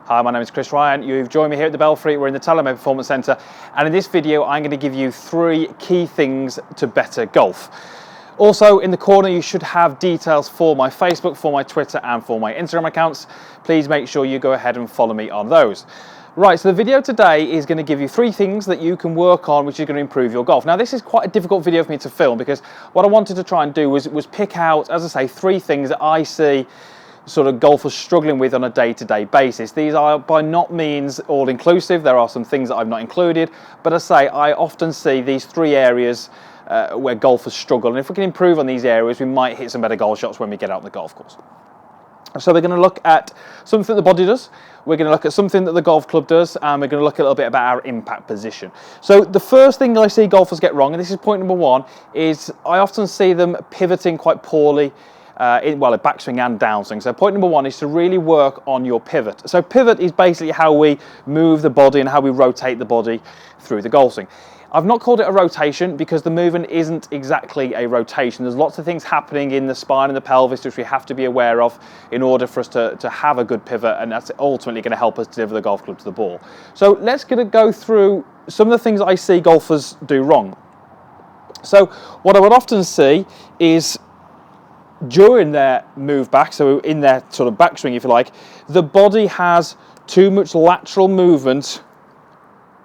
Hi, my name is Chris Ryan. You've joined me here at the Belfry. We're in the Telemed Performance Centre, and in this video I'm going to give you 3 key things to better golf. Also in the corner you should have details for my Facebook, for my Twitter and for my Instagram accounts. Please make sure you go ahead and follow me on those. Right, so the video today is going to give you 3 things that you can work on which is going to improve your golf. Now this is quite a difficult video for me to film because what I wanted to try and do was pick out, as I say, 3 things that I see sort of golfers struggling with on a day-to-day basis. These are by not means all-inclusive. There are some things that I've not included, but as I say, I often see these 3 areas where golfers struggle, and if we can improve on these areas we might hit some better golf shots when we get out on the golf course. So we're going to look at something the body does, we're going to look at something that the golf club does, and we're going to look a little bit about our impact position. So the first thing I see golfers get wrong, and this is point number 1, is I often see them pivoting quite poorly in backswing and downswing. So point number 1 is to really work on your pivot. So pivot is basically how we move the body and how we rotate the body through the golf swing. I've not called it a rotation because the movement isn't exactly a rotation. There's lots of things happening in the spine and the pelvis which we have to be aware of in order for us to have a good pivot, and that's ultimately going to help us deliver the golf club to the ball. So let's go through some of the things I see golfers do wrong. So what I would often see is during their move back, so in their sort of backswing if you like, the body has too much lateral movement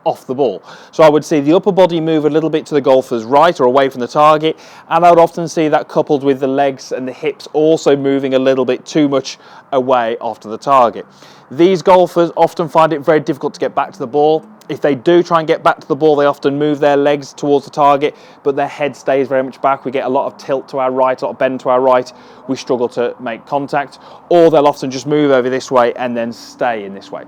off the ball. So I would see the upper body move a little bit to the golfer's right or away from the target, and I would often see that coupled with the legs and the hips also moving a little bit too much away after the target. These golfers often find it very difficult to get back to the ball. If they do try and get back to the ball, they often move their legs towards the target, but their head stays very much back. We get a lot of tilt to our right, a lot of bend to our right. We struggle to make contact, or they'll often just move over this way and then stay in this way.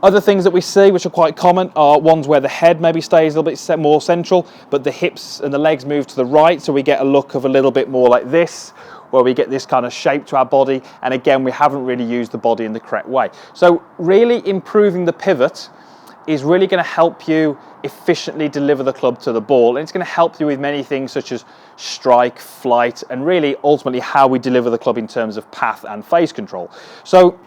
Other things that we see which are quite common are ones where the head maybe stays a little bit more central, but the hips and the legs move to the right, so we get a look of a little bit more like this, where we get this kind of shape to our body, and again we haven't really used the body in the correct way. So really improving the pivot is really going to help you efficiently deliver the club to the ball, and it's going to help you with many things such as strike, flight, and really ultimately how we deliver the club in terms of path and phase control. So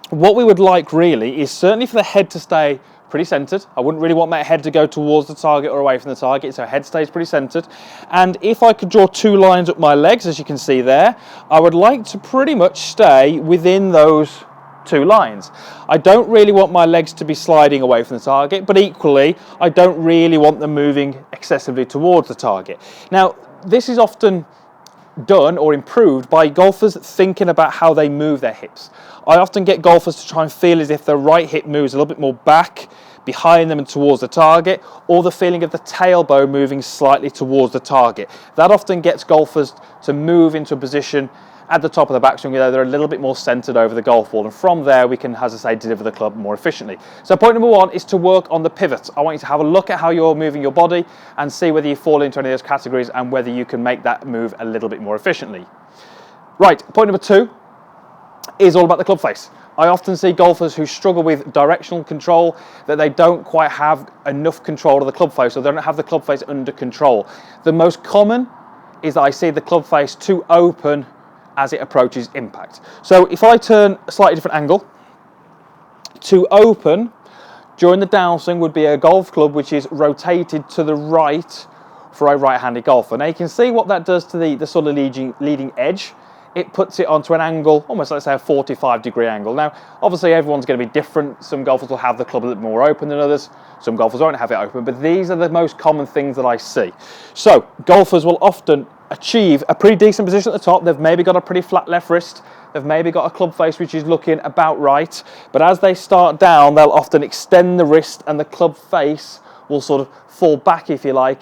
what we would like really is certainly for the head to stay pretty centered. I wouldn't really want my head to go towards the target or away from the target, so head stays pretty centered. And if I could draw 2 lines up my legs, as you can see there, I would like to pretty much stay within those 2 lines. I don't really want my legs to be sliding away from the target, but equally I don't really want them moving excessively towards the target. Now this is often done or improved by golfers thinking about how they move their hips. I often get golfers to try and feel as if their right hip moves a little bit more back behind them and towards the target, or the feeling of the tailbone moving slightly towards the target. That often gets golfers to move into a position at the top of the backswing where they're a little bit more centered over the golf ball, and from there we can, as I say, deliver the club more efficiently. So point number 1 is to work on the pivot. I want you to have a look at how you're moving your body and see whether you fall into any of those categories and whether you can make that move a little bit more efficiently. Right, point number 2 is all about the club face. I often see golfers who struggle with directional control, that they don't quite have enough control of the club face, or they don't have the club face under control. The most common is that I see the club face too open as it approaches impact. So if I turn a slightly different angle, to open during the downswing would be a golf club which is rotated to the right for a right-handed golfer. Now you can see what that does to the sort of leading edge. It puts it onto an angle, almost let's say a 45-degree angle. Now obviously everyone's going to be different. Some golfers will have the club a little more open than others. Some golfers won't have it open, but these are the most common things that I see. So golfers will often achieve a pretty decent position at the top. They've maybe got a pretty flat left wrist, they've maybe got a club face which is looking about right, but as they start down they'll often extend the wrist and the club face will sort of fall back if you like,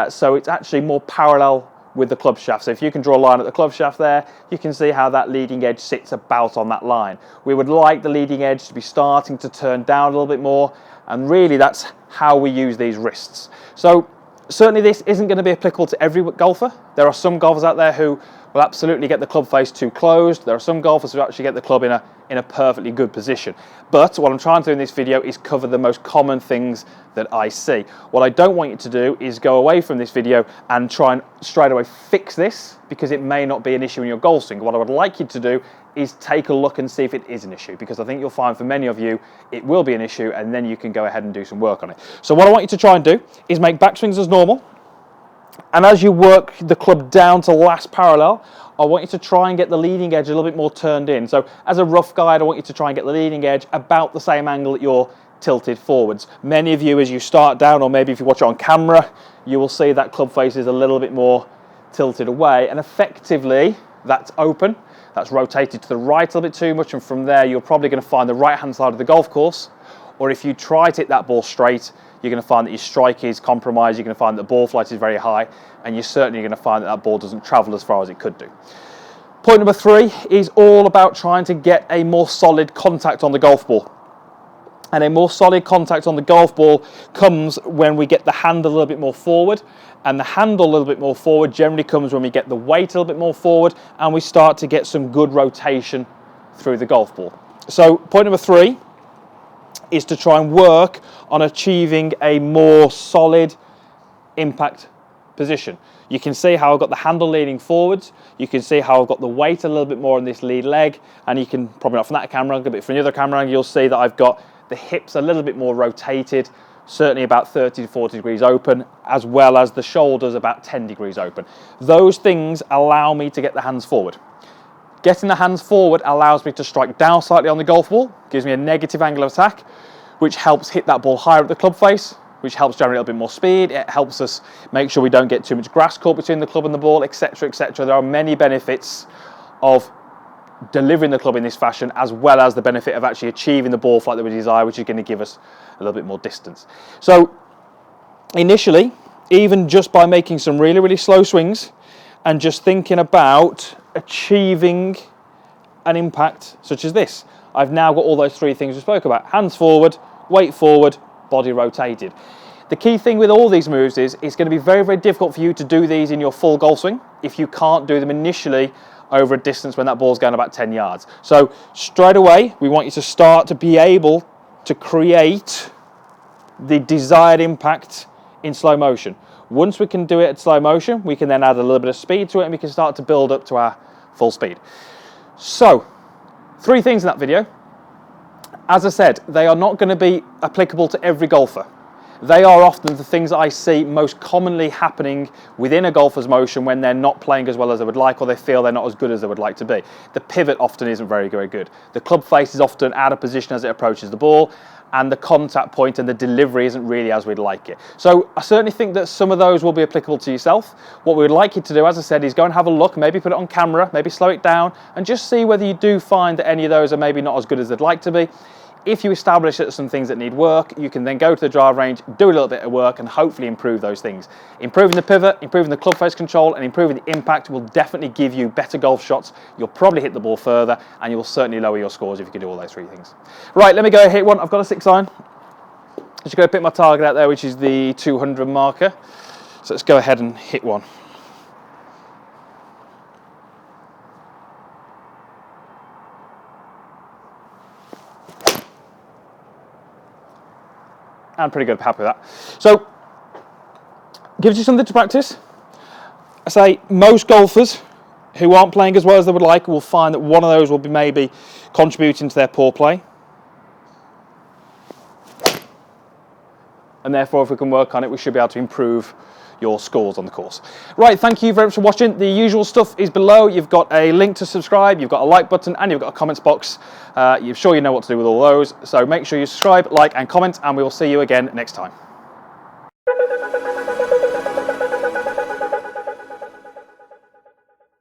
so it's actually more parallel with the club shaft. So if you can draw a line at the club shaft there, you can see how that leading edge sits about on that line. We would like the leading edge to be starting to turn down a little bit more, and really that's how we use these wrists. So certainly this isn't going to be applicable to every golfer. There are some golfers out there who will absolutely get the club face too closed. There are some golfers who actually get the club in a perfectly good position. But what I'm trying to do in this video is cover the most common things that I see. What I don't want you to do is go away from this video and try and straight away fix this, because it may not be an issue in your golf swing. What I would like you to do is take a look and see if it is an issue, because I think you'll find for many of you it will be an issue, and then you can go ahead and do some work on it. So what I want you to try and do is make backswings as normal. And as you work the club down to last parallel, I want you to try and get the leading edge a little bit more turned in. So as a rough guide, I want you to try and get the leading edge about the same angle that you're tilted forwards. Many of you, as you start down, or maybe if you watch it on camera, you will see that club face is a little bit more tilted away, and effectively that's open, that's rotated to the right a little bit too much, and from there you're probably going to find the right hand side of the golf course, or if you try to hit that ball straight, you're going to find that your strike is compromised, you're going to find that the ball flight is very high, and you're certainly going to find that that ball doesn't travel as far as it could do. Point number 3 is all about trying to get a more solid contact on the golf ball. And a more solid contact on the golf ball comes when we get the hand a little bit more forward, and the handle a little bit more forward generally comes when we get the weight a little bit more forward, and we start to get some good rotation through the golf ball. So point number 3 is to try and work on achieving a more solid impact position. You can see how I've got the handle leaning forwards, you can see how I've got the weight a little bit more on this lead leg, and you can, probably not from that camera angle, but from the other camera angle, you'll see that I've got the hips a little bit more rotated, certainly about 30 to 40 degrees open, as well as the shoulders about 10 degrees open. Those things allow me to get the hands forward. Getting the hands forward allows me to strike down slightly on the golf ball, gives me a negative angle of attack, which helps hit that ball higher at the club face, which helps generate a little bit more speed. It helps us make sure we don't get too much grass caught between the club and the ball, etc., etc. There are many benefits of delivering the club in this fashion, as well as the benefit of actually achieving the ball flight that we desire, which is going to give us a little bit more distance. So initially, even just by making some really, really slow swings and just thinking about achieving an impact such as this, I've now got all those 3 things we spoke about: hands forward, weight forward, body rotated. The key thing with all these moves is it's going to be very, very difficult for you to do these in your full golf swing if you can't do them initially over a distance when that ball's going about 10 yards. So straight away, we want you to start to be able to create the desired impact in slow motion. Once we can do it at slow motion, we can then add a little bit of speed to it, and we can start to build up to our full speed. So 3 things in that video. As I said, they are not going to be applicable to every golfer. They are often the things that I see most commonly happening within a golfer's motion when they're not playing as well as they would like, or they feel they're not as good as they would like to be. The pivot often isn't very, very good. The club face is often out of position as it approaches the ball, and the contact point and the delivery isn't really as we'd like it. So I certainly think that some of those will be applicable to yourself. What we would like you to do, as I said, is go and have a look, maybe put it on camera, maybe slow it down, and just see whether you do find that any of those are maybe not as good as they'd like to be. If you establish that there's some things that need work, you can then go to the drive range, do a little bit of work, and hopefully improve those things. Improving the pivot, improving the club face control, and improving the impact will definitely give you better golf shots. You'll probably hit the ball further, and you will certainly lower your scores if you can do all those 3 things. Right, let me go hit one. I've got a 6-iron. I'm just going to pick my target out there, which is the 200 marker. So let's go ahead and hit one. I'm pretty good, happy with that. So, gives you something to practice. I say most golfers who aren't playing as well as they would like will find that one of those will be maybe contributing to their poor play. And therefore, if we can work on it, we should be able to improve your scores on the course. Right, thank you very much for watching. The usual stuff is below. You've got a link to subscribe, you've got a like button, and you've got a comments box. You're sure you know what to do with all those. So make sure you subscribe, like, and comment, and we will see you again next time.